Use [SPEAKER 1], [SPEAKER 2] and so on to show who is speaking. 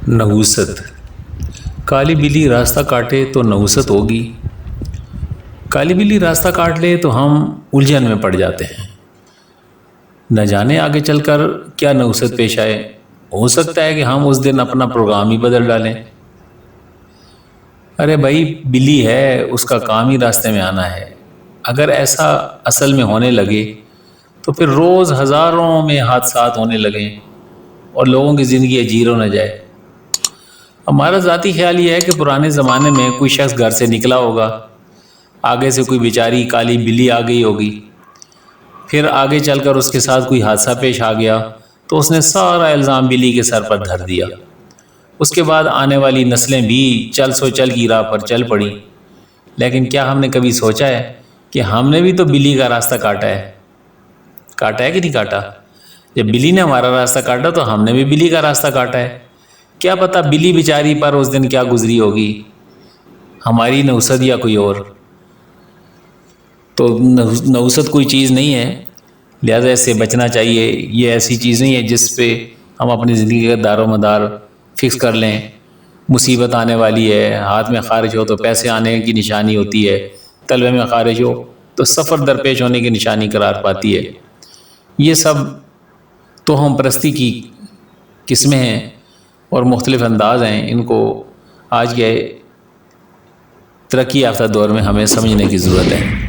[SPEAKER 1] نحوست۔ کالی بلی راستہ کاٹے تو نحوست ہوگی، کالی بلی راستہ کاٹ لے تو ہم الجھن میں پڑ جاتے ہیں، نہ جانے آگے چل کر کیا نحوست پیش آئے۔ ہو سکتا ہے کہ ہم اس دن اپنا پروگرام ہی بدل ڈالیں۔ ارے بھائی، بلی ہے، اس کا کام ہی راستے میں آنا ہے۔ اگر ایسا اصل میں ہونے لگے تو پھر روز ہزاروں میں حادثات ہونے لگیں اور لوگوں کی زندگی عجیب ہو نہ جائے۔ ہمارا ذاتی خیال یہ ہے کہ پرانے زمانے میں کوئی شخص گھر سے نکلا ہوگا، آگے سے کوئی بیچاری کالی بلی آ گئی ہوگی، پھر آگے چل کر اس کے ساتھ کوئی حادثہ پیش آ گیا تو اس نے سارا الزام بلی کے سر پر دھر دیا۔ اس کے بعد آنے والی نسلیں بھی چل سو چل کی راہ پر چل پڑیں۔ لیکن کیا ہم نے کبھی سوچا ہے کہ ہم نے بھی تو بلی کا راستہ کاٹا ہے کہ نہیں کاٹا؟ جب بلی نے ہمارا راستہ کاٹا تو ہم نے بھی بلی کا راستہ کاٹا ہے۔ کیا پتہ بلی بیچاری پر اس دن کیا گزری ہوگی، ہماری نحوست یا کوئی اور۔ تو نحوست کوئی چیز نہیں ہے، لہذا اس سے بچنا چاہیے۔ یہ ایسی چیز نہیں ہے جس پہ ہم اپنی زندگی کا دار و مدار فکس کر لیں۔ مصیبت آنے والی ہے، ہاتھ میں خارج ہو تو پیسے آنے کی نشانی ہوتی ہے، طلبے میں خارج ہو تو سفر درپیش ہونے کی نشانی قرار پاتی ہے۔ یہ سب توہم پرستی کی قسمیں ہیں اور مختلف انداز ہیں، ان کو آج کے ترقی یافتہ دور میں ہمیں سمجھنے کی ضرورت ہے۔